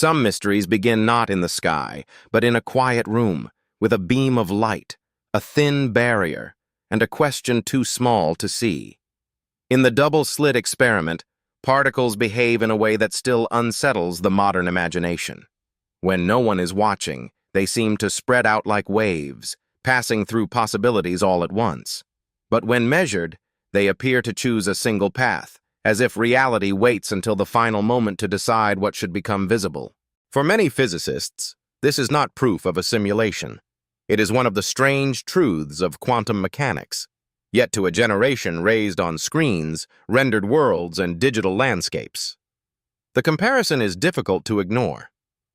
Some mysteries begin not in the sky, but in a quiet room, with a beam of light, a thin barrier, and a question too small to see. In the double-slit experiment, particles behave in a way that still unsettles the modern imagination. When no one is watching, they seem to spread out like waves, passing through possibilities all at once. But when measured, they appear to choose a single path, as if reality waits until the final moment to decide what should become visible. For many physicists, this is not proof of a simulation. It is one of the strange truths of quantum mechanics. Yet to a generation raised on screens, rendered worlds, and digital landscapes, the comparison is difficult to ignore.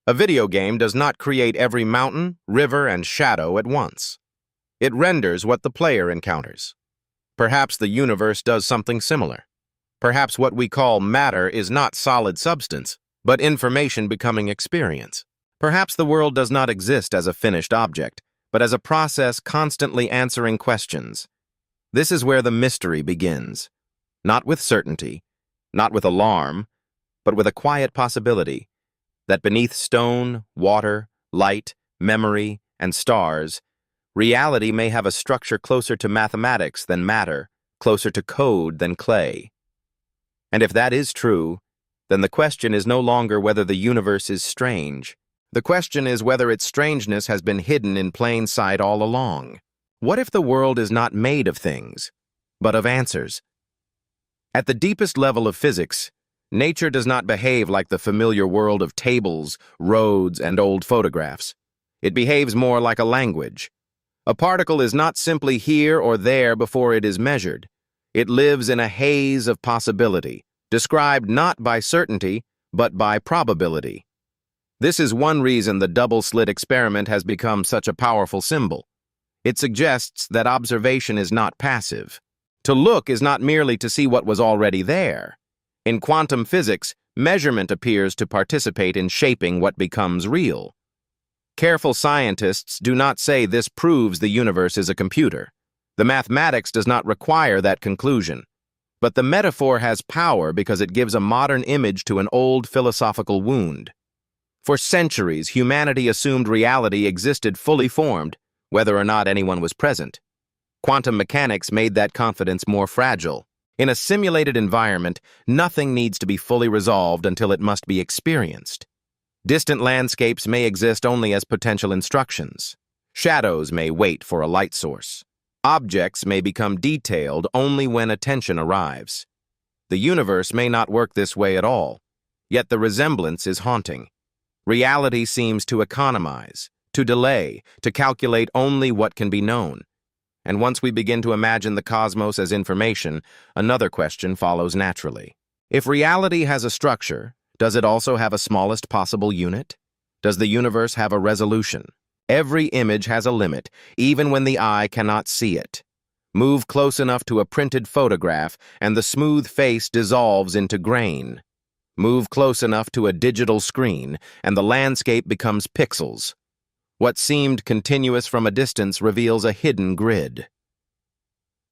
A video game does not create every mountain, river, and shadow at once. It renders what the player encounters. Perhaps the universe does something similar. Perhaps what we call matter is not solid substance, but information becoming experience. Perhaps the world does not exist as a finished object, but as a process constantly answering questions. This is where the mystery begins. Not with certainty, not with alarm, but with a quiet possibility that beneath stone, water, light, memory, and stars, reality may have a structure closer to mathematics than matter, closer to code than clay. And if that is true, then the question is no longer whether the universe is strange. The question is whether its strangeness has been hidden in plain sight all along. What if the world is not made of things, but of answers? At the deepest level of physics, nature does not behave like the familiar world of tables, roads, and old photographs. It behaves more like a language. A particle is not simply here or there before it is measured. It lives in a haze of possibility, described not by certainty, but by probability. This is one reason the double-slit experiment has become such a powerful symbol. It suggests that observation is not passive. To look is not merely to see what was already there. In quantum physics, measurement appears to participate in shaping what becomes real. Careful scientists do not say this proves the universe is a computer. The mathematics does not require that conclusion. But the metaphor has power because it gives a modern image to an old philosophical wound. For centuries, humanity assumed reality existed fully formed, whether or not anyone was present. Quantum mechanics made that confidence more fragile. In a simulated environment, nothing needs to be fully resolved until it must be experienced. Distant landscapes may exist only as potential instructions. Shadows may wait for a light source. Objects may become detailed only when attention arrives. The universe may not work this way at all, yet the resemblance is haunting. Reality seems to economize, to delay, to calculate only what can be known. And once we begin to imagine the cosmos as information, another question follows naturally. If reality has a structure, does it also have a smallest possible unit? Does the universe have a resolution? Every image has a limit, even when the eye cannot see it. Move close enough to a printed photograph, and the smooth face dissolves into grain. Move close enough to a digital screen, and the landscape becomes pixels. What seemed continuous from a distance reveals a hidden grid.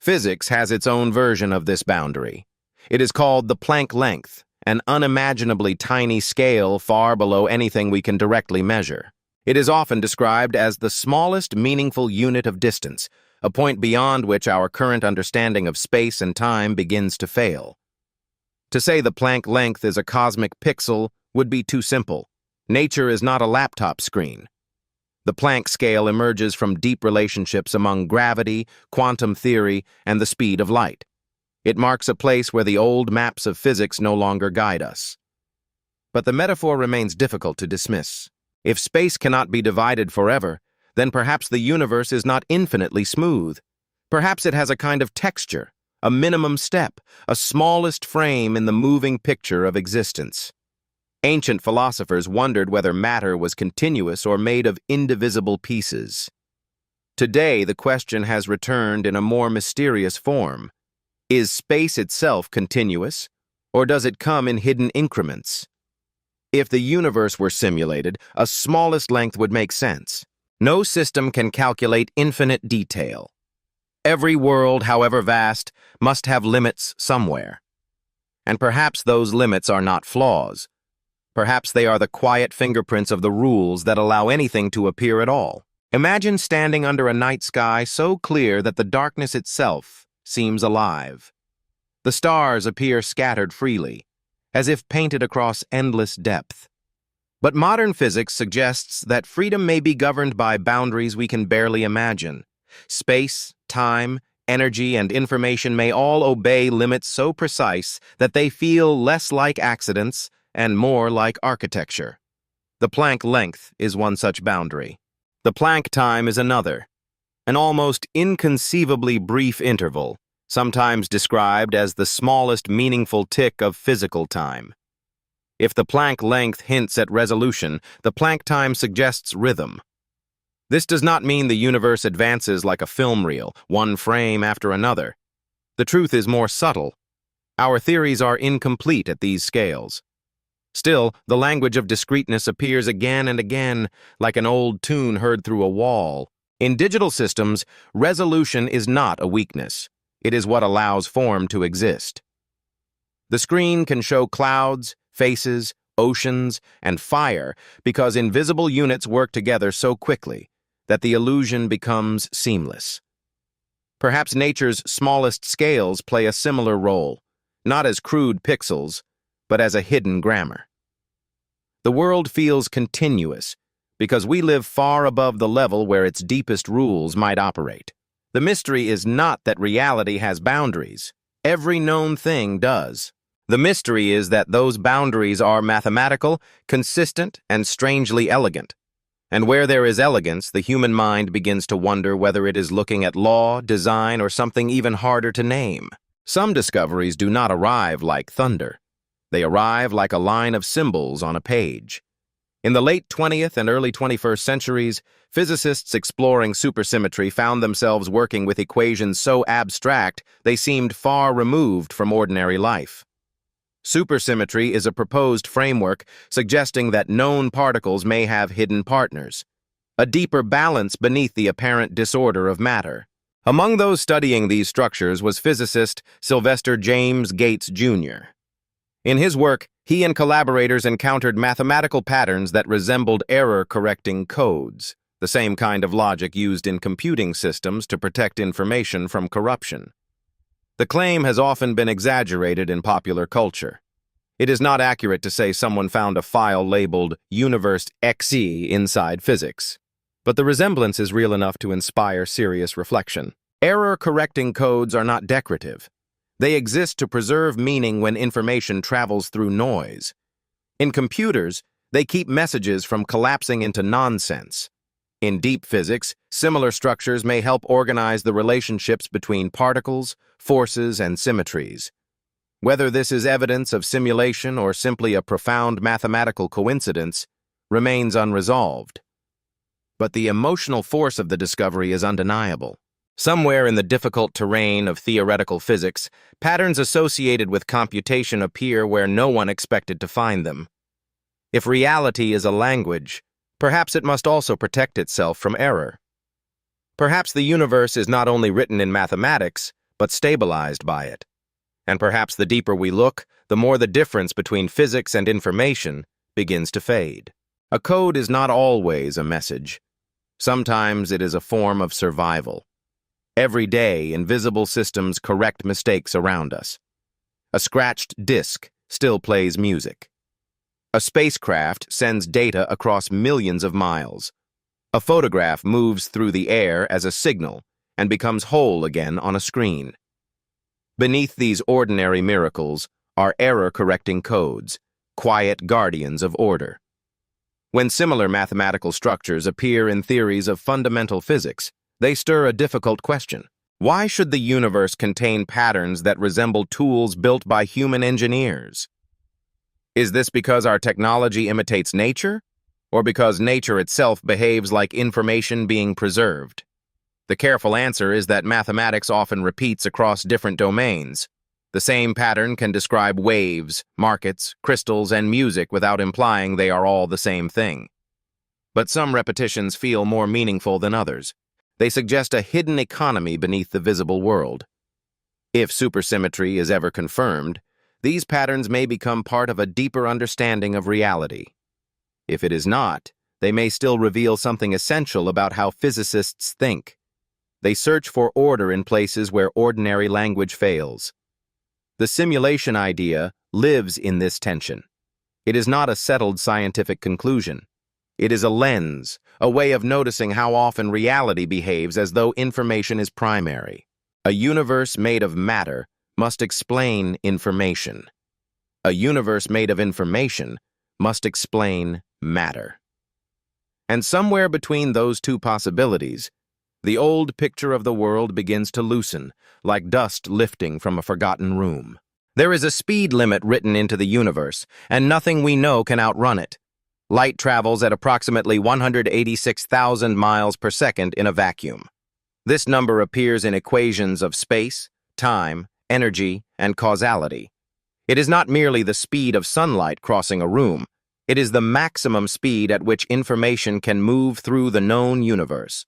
Physics has its own version of this boundary. It is called the Planck length, an unimaginably tiny scale far below anything we can directly measure. It is often described as the smallest meaningful unit of distance, a point beyond which our current understanding of space and time begins to fail. To say the Planck length is a cosmic pixel would be too simple. Nature is not a laptop screen. The Planck scale emerges from deep relationships among gravity, quantum theory, and the speed of light. It marks a place where the old maps of physics no longer guide us. But the metaphor remains difficult to dismiss. If space cannot be divided forever, then perhaps the universe is not infinitely smooth. Perhaps it has a kind of texture, a minimum step, a smallest frame in the moving picture of existence. Ancient philosophers wondered whether matter was continuous or made of indivisible pieces. Today, the question has returned in a more mysterious form. Is space itself continuous, or does it come in hidden increments? If the universe were simulated, a smallest length would make sense. No system can calculate infinite detail. Every world, however vast, must have limits somewhere. And perhaps those limits are not flaws, Perhaps they are the quiet fingerprints of the rules that allow anything to appear at all. Imagine standing under a night sky so clear that the darkness itself seems alive. The stars appear scattered freely, as if painted across endless depth. But modern physics suggests that freedom may be governed by boundaries we can barely imagine. Space, time, energy, and information may all obey limits so precise that they feel less like accidents and more like architecture. The Planck length is one such boundary. The Planck time is another, an almost inconceivably brief interval, sometimes described as the smallest meaningful tick of physical time. If the Planck length hints at resolution, the Planck time suggests rhythm. This does not mean the universe advances like a film reel, one frame after another. The truth is more subtle. Our theories are incomplete at these scales. Still, the language of discreteness appears again and again, like an old tune heard through a wall. In digital systems, resolution is not a weakness. It is what allows form to exist. The screen can show clouds, faces, oceans, and fire because invisible units work together so quickly that the illusion becomes seamless. Perhaps nature's smallest scales play a similar role, not as crude pixels, but as a hidden grammar. The world feels continuous because we live far above the level where its deepest rules might operate. The mystery is not that reality has boundaries. Every known thing does. The mystery is that those boundaries are mathematical, consistent, and strangely elegant. And where there is elegance, the human mind begins to wonder whether it is looking at law, design, or something even harder to name. Some discoveries do not arrive like thunder. They arrive like a line of symbols on a page. In the late 20th and early 21st centuries, physicists exploring supersymmetry found themselves working with equations so abstract they seemed far removed from ordinary life. Supersymmetry is a proposed framework suggesting that known particles may have hidden partners, a deeper balance beneath the apparent disorder of matter. Among those studying these structures was physicist Sylvester James Gates, Jr. In his work, he and collaborators encountered mathematical patterns that resembled error-correcting codes, the same kind of logic used in computing systems to protect information from corruption. The claim has often been exaggerated in popular culture. It is not accurate to say someone found a file labeled Universe XE inside physics, but the resemblance is real enough to inspire serious reflection. Error-correcting codes are not decorative. They exist to preserve meaning when information travels through noise. In computers, they keep messages from collapsing into nonsense. In deep physics, similar structures may help organize the relationships between particles, forces, and symmetries. Whether this is evidence of simulation or simply a profound mathematical coincidence remains unresolved. But the emotional force of the discovery is undeniable. Somewhere in the difficult terrain of theoretical physics, patterns associated with computation appear where no one expected to find them. If reality is a language, perhaps it must also protect itself from error. Perhaps the universe is not only written in mathematics, but stabilized by it. And perhaps the deeper we look, the more the difference between physics and information begins to fade. A code is not always a message. Sometimes it is a form of survival. Every day, invisible systems correct mistakes around us. A scratched disk still plays music. A spacecraft sends data across millions of miles. A photograph moves through the air as a signal and becomes whole again on a screen. Beneath these ordinary miracles are error-correcting codes, quiet guardians of order. When similar mathematical structures appear in theories of fundamental physics, they stir a difficult question. Why should the universe contain patterns that resemble tools built by human engineers? Is this because our technology imitates nature, or because nature itself behaves like information being preserved? The careful answer is that mathematics often repeats across different domains. The same pattern can describe waves, markets, crystals, and music without implying they are all the same thing. But some repetitions feel more meaningful than others. They suggest a hidden economy beneath the visible world. If supersymmetry is ever confirmed, these patterns may become part of a deeper understanding of reality. If it is not, they may still reveal something essential about how physicists think. They search for order in places where ordinary language fails. The simulation idea lives in this tension. It is not a settled scientific conclusion. It is a lens, a way of noticing how often reality behaves as though information is primary. A universe made of matter must explain information. A universe made of information must explain matter. And somewhere between those two possibilities, the old picture of the world begins to loosen, like dust lifting from a forgotten room. There is a speed limit written into the universe, and nothing we know can outrun it. Light travels at approximately 186,000 miles per second in a vacuum. This number appears in equations of space, time, energy, and causality. It is not merely the speed of sunlight crossing a room. It is the maximum speed at which information can move through the known universe.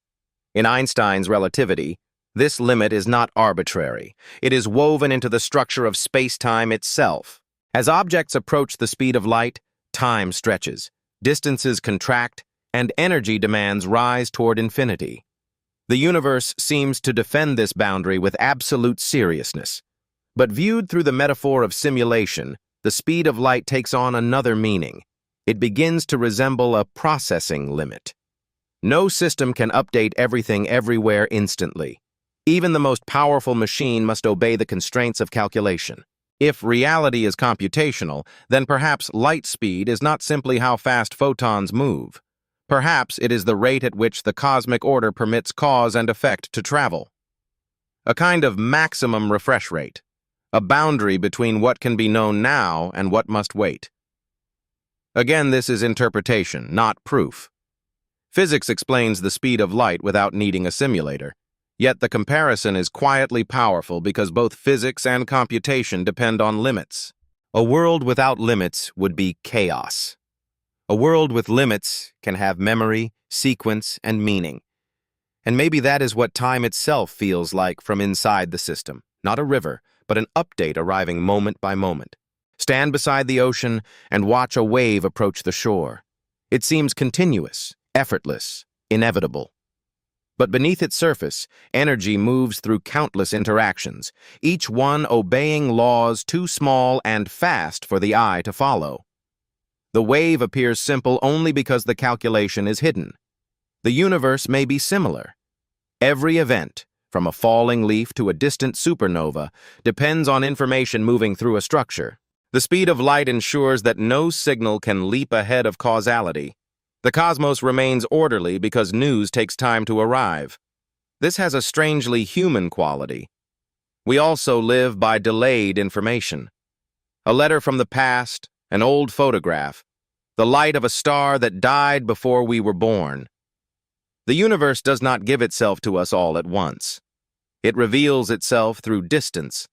In Einstein's relativity, this limit is not arbitrary. It is woven into the structure of space-time itself. As objects approach the speed of light, time stretches, distances contract, and energy demands rise toward infinity. The universe seems to defend this boundary with absolute seriousness. But viewed through the metaphor of simulation, the speed of light takes on another meaning. It begins to resemble a processing limit. No system can update everything everywhere instantly. Even the most powerful machine must obey the constraints of calculation. If reality is computational, then perhaps light speed is not simply how fast photons move. Perhaps it is the rate at which the cosmic order permits cause and effect to travel. A kind of maximum refresh rate, a boundary between what can be known now and what must wait. Again, this is interpretation, not proof. Physics explains the speed of light without needing a simulator. Yet the comparison is quietly powerful because both physics and computation depend on limits. A world without limits would be chaos. A world with limits can have memory, sequence, and meaning. And maybe that is what time itself feels like from inside the system. Not a river, but an update arriving moment by moment. Stand beside the ocean and watch a wave approach the shore. It seems continuous, effortless, inevitable. But beneath its surface, energy moves through countless interactions, each one obeying laws too small and fast for the eye to follow. The wave appears simple only because the calculation is hidden. The universe may be similar. Every event, from a falling leaf to a distant supernova, depends on information moving through a structure. The speed of light ensures that no signal can leap ahead of causality. The cosmos remains orderly because news takes time to arrive. This has a strangely human quality. We also live by delayed information. A letter from the past, an old photograph, the light of a star that died before we were born. The universe does not give itself to us all at once. It reveals itself through distance.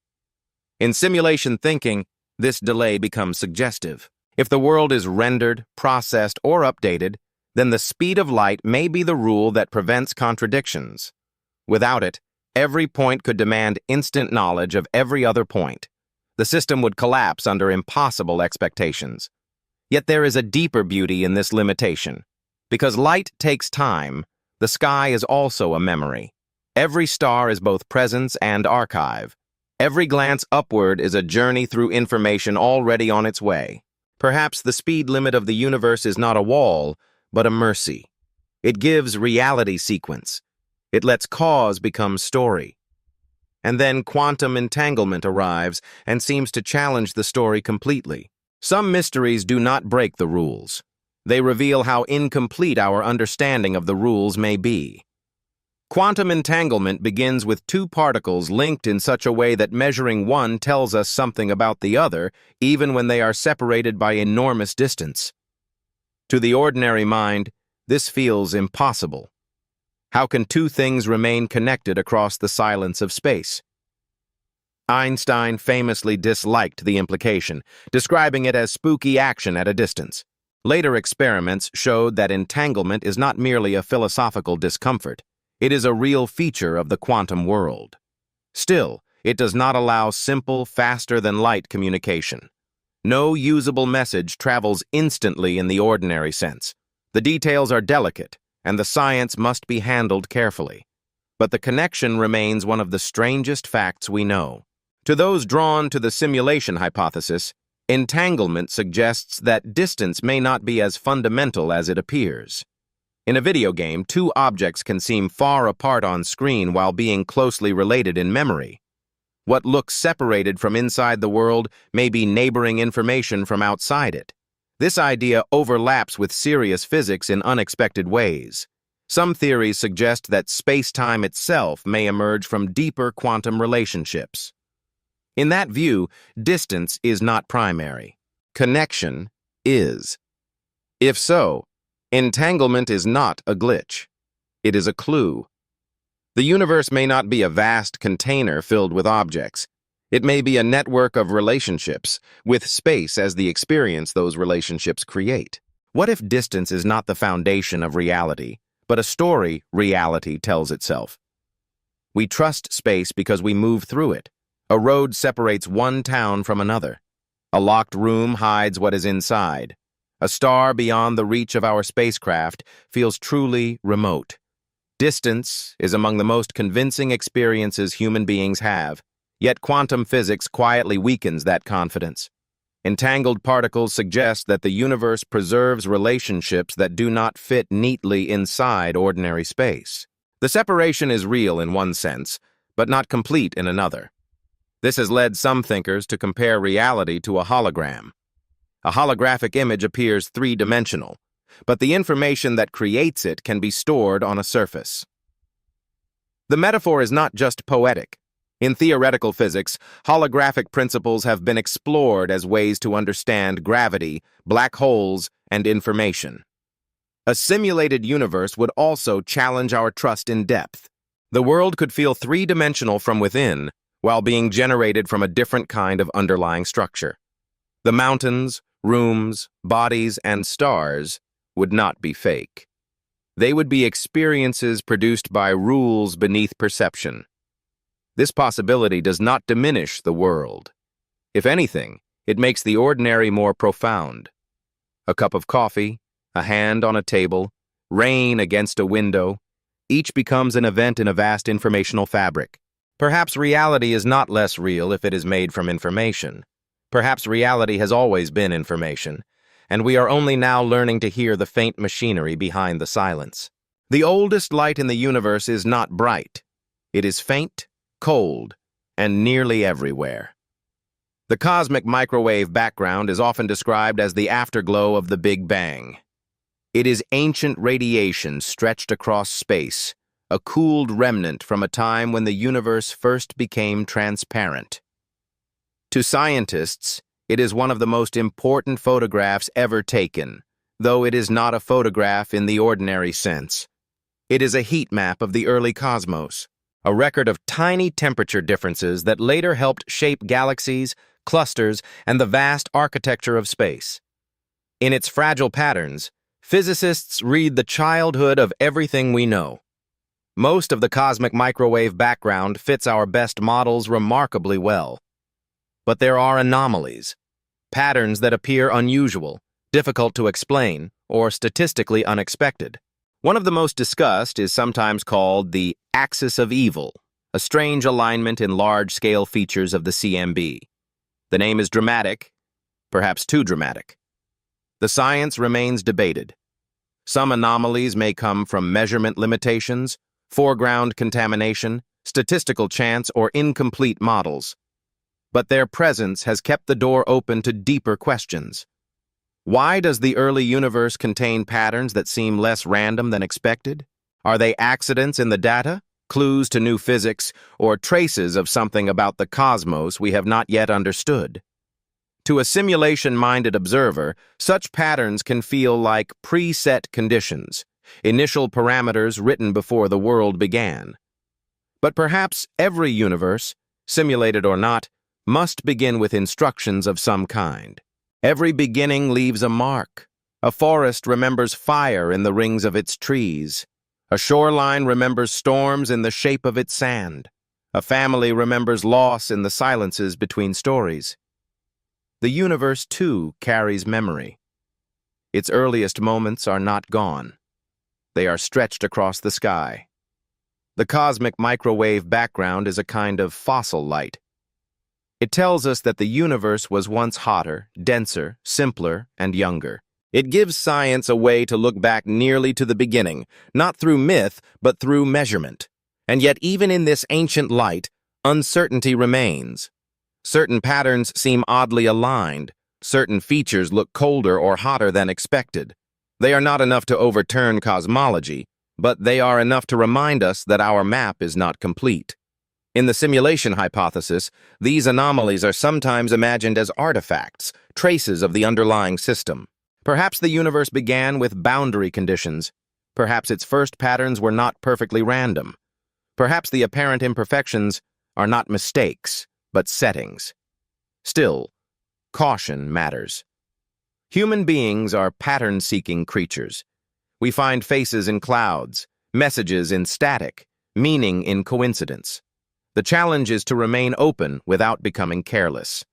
In simulation thinking, this delay becomes suggestive. If the world is rendered, processed, or updated, then the speed of light may be the rule that prevents contradictions. Without it, every point could demand instant knowledge of every other point. The system would collapse under impossible expectations. Yet there is a deeper beauty in this limitation. Because light takes time, the sky is also a memory. Every star is both presence and archive. Every glance upward is a journey through information already on its way. Perhaps the speed limit of the universe is not a wall, but a mercy. It gives reality sequence. It lets cause become story. And then quantum entanglement arrives and seems to challenge the story completely. Some mysteries do not break the rules. They reveal how incomplete our understanding of the rules may be. Quantum entanglement begins with two particles linked in such a way that measuring one tells us something about the other, even when they are separated by enormous distance. To the ordinary mind, this feels impossible. How can two things remain connected across the silence of space? Einstein famously disliked the implication, describing it as spooky action at a distance. Later experiments showed that entanglement is not merely a philosophical discomfort. It is a real feature of the quantum world. Still, It does not allow simple, faster-than-light communication. No usable message travels instantly in the ordinary sense. The details are delicate, and the science must be handled carefully. But the connection remains one of the strangest facts we know. To those drawn to the simulation hypothesis, entanglement suggests that distance may not be as fundamental as it appears. In a video game, two objects can seem far apart on screen while being closely related in memory. What looks separated from inside the world may be neighboring information from outside it. This idea overlaps with serious physics in unexpected ways. Some theories suggest that space-time itself may emerge from deeper quantum relationships. In that view, distance is not primary. Connection is. If so, entanglement is not a glitch. It is a clue. The universe may not be a vast container filled with objects. It may be a network of relationships, with space as the experience those relationships create. What if distance is not the foundation of reality, but a story reality tells itself? We trust space because we move through it. A road separates one town from another. A locked room hides what is inside. A star beyond the reach of our spacecraft feels truly remote. Distance is among the most convincing experiences human beings have, yet quantum physics quietly weakens that confidence. Entangled particles suggest that the universe preserves relationships that do not fit neatly inside ordinary space. The separation is real in one sense, but not complete in another. This has led some thinkers to compare reality to a hologram. A holographic image appears three-dimensional, but the information that creates it can be stored on a surface. The metaphor is not just poetic. In theoretical physics, holographic principles have been explored as ways to understand gravity, black holes, and information. A simulated universe would also challenge our trust in depth. The world could feel three-dimensional from within, while being generated from a different kind of underlying structure. The mountains, rooms, bodies, and stars would not be fake. They would be experiences produced by rules beneath perception. This possibility does not diminish the world. If anything, it makes the ordinary more profound. A cup of coffee, a hand on a table, rain against a window, each becomes an event in a vast informational fabric. Perhaps reality is not less real if it is made from information. Perhaps reality has always been information, and we are only now learning to hear the faint machinery behind the silence. The oldest light in the universe is not bright. It is faint, cold, and nearly everywhere. The cosmic microwave background is often described as the afterglow of the Big Bang. It is ancient radiation stretched across space, a cooled remnant from a time when the universe first became transparent. To scientists, it is one of the most important photographs ever taken, though it is not a photograph in the ordinary sense. It is a heat map of the early cosmos, a record of tiny temperature differences that later helped shape galaxies, clusters, and the vast architecture of space. In its fragile patterns, physicists read the childhood of everything we know. Most of the cosmic microwave background fits our best models remarkably well. But there are anomalies, patterns that appear unusual, difficult to explain, or statistically unexpected. One of the most discussed is sometimes called the axis of evil, a strange alignment in large-scale features of the CMB. The name is dramatic, perhaps too dramatic. The science remains debated. Some anomalies may come from measurement limitations, foreground contamination, statistical chance, or incomplete models. But their presence has kept the door open to deeper questions. Why does the early universe contain patterns that seem less random than expected? Are they accidents in the data, clues to new physics, or traces of something about the cosmos we have not yet understood? To a simulation-minded observer, such patterns can feel like preset conditions, initial parameters written before the world began. But perhaps every universe, simulated or not, must begin with instructions of some kind. Every beginning leaves a mark. A forest remembers fire in the rings of its trees. A shoreline remembers storms in the shape of its sand. A family remembers loss in the silences between stories. The universe, too, carries memory. Its earliest moments are not gone. They are stretched across the sky. The cosmic microwave background is a kind of fossil light. It tells us that the universe was once hotter, denser, simpler, and younger. It gives science a way to look back nearly to the beginning, not through myth, but through measurement. And yet, even in this ancient light, uncertainty remains. Certain patterns seem oddly aligned. Certain features look colder or hotter than expected. They are not enough to overturn cosmology, but they are enough to remind us that our map is not complete. In the simulation hypothesis, these anomalies are sometimes imagined as artifacts, traces of the underlying system. Perhaps the universe began with boundary conditions. Perhaps its first patterns were not perfectly random. Perhaps the apparent imperfections are not mistakes, but settings. Still, caution matters. Human beings are pattern-seeking creatures. We find faces in clouds, messages in static, meaning in coincidence. The challenge is to remain open without becoming careless.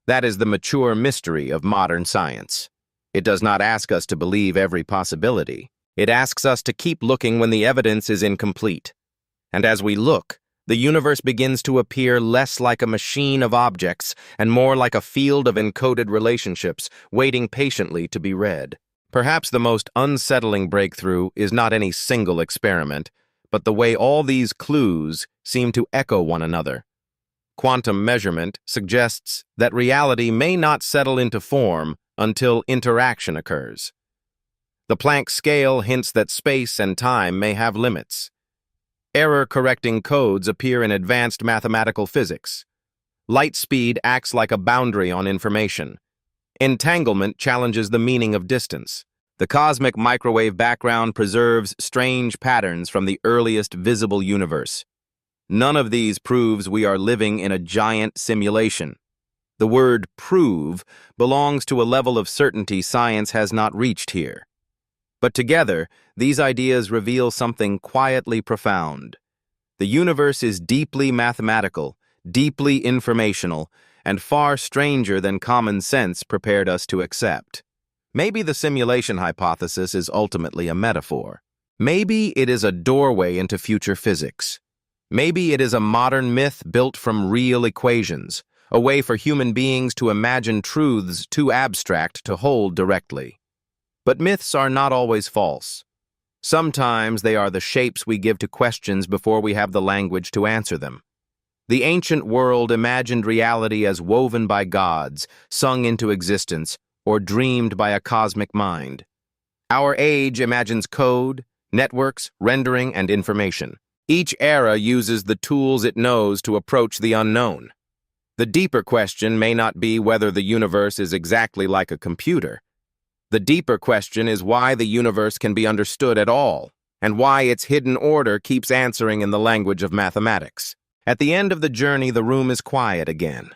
That is the mature mystery of modern science. It does not ask us to believe every possibility. It asks us to keep looking when the evidence is incomplete. And as we look, the universe begins to appear less like a machine of objects and more like a field of encoded relationships waiting patiently to be read. Perhaps the most unsettling breakthrough is not any single experiment, but the way all these clues seem to echo one another. Quantum measurement suggests that reality may not settle into form until interaction occurs. The Planck scale hints that space and time may have limits. Error-correcting codes appear in advanced mathematical physics. Light speed acts like a boundary on information. Entanglement challenges the meaning of distance. The cosmic microwave background preserves strange patterns from the earliest visible universe. None of these proves we are living in a giant simulation. The word prove belongs to a level of certainty science has not reached here. But together, these ideas reveal something quietly profound. The universe is deeply mathematical, deeply informational, and far stranger than common sense prepared us to accept. Maybe the simulation hypothesis is ultimately a metaphor. Maybe it is a doorway into future physics. Maybe it is a modern myth built from real equations, a way for human beings to imagine truths too abstract to hold directly. But myths are not always false. Sometimes they are the shapes we give to questions before we have the language to answer them. The ancient world imagined reality as woven by gods, sung into existence, or dreamed by a cosmic mind. Our age imagines code, networks, rendering, and information. Each era uses the tools it knows to approach the unknown. The deeper question may not be whether the universe is exactly like a computer. The deeper question is why the universe can be understood at all, and why its hidden order keeps answering in the language of mathematics. At the end of the journey, the room is quiet again.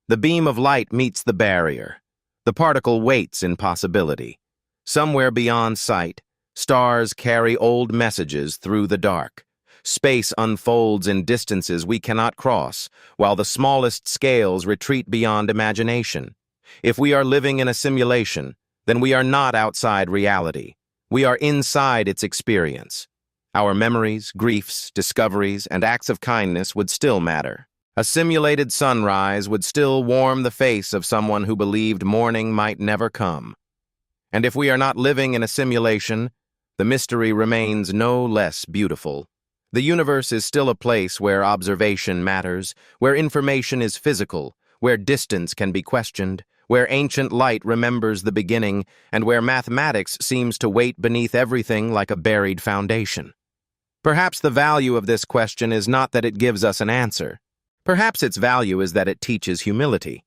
The beam of light meets the barrier. The particle waits in possibility. Somewhere beyond sight, stars carry old messages through the dark. Space unfolds in distances we cannot cross, while the smallest scales retreat beyond imagination. If we are living in a simulation, then we are not outside reality. We are inside its experience. Our memories, griefs, discoveries, and acts of kindness would still matter. A simulated sunrise would still warm the face of someone who believed morning might never come. And if we are not living in a simulation, the mystery remains no less beautiful. The universe is still a place where observation matters, where information is physical, where distance can be questioned, where ancient light remembers the beginning, and where mathematics seems to wait beneath everything like a buried foundation. Perhaps the value of this question is not that it gives us an answer. Perhaps its value is that it teaches humility.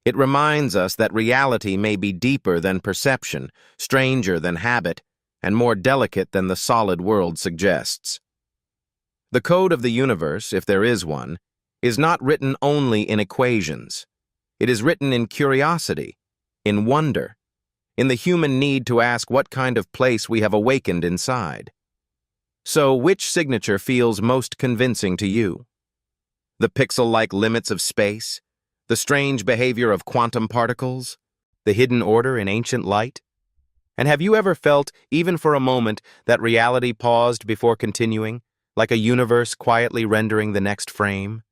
It reminds us that reality may be deeper than perception, stranger than habit, and more delicate than the solid world suggests. The code of the universe, if there is one, is not written only in equations. It is written in curiosity, in wonder, in the human need to ask what kind of place we have awakened inside. So, which signature feels most convincing to you? The pixel-like limits of space? The strange behavior of quantum particles? The hidden order in ancient light? And have you ever felt, even for a moment, that reality paused before continuing, like a universe quietly rendering the next frame?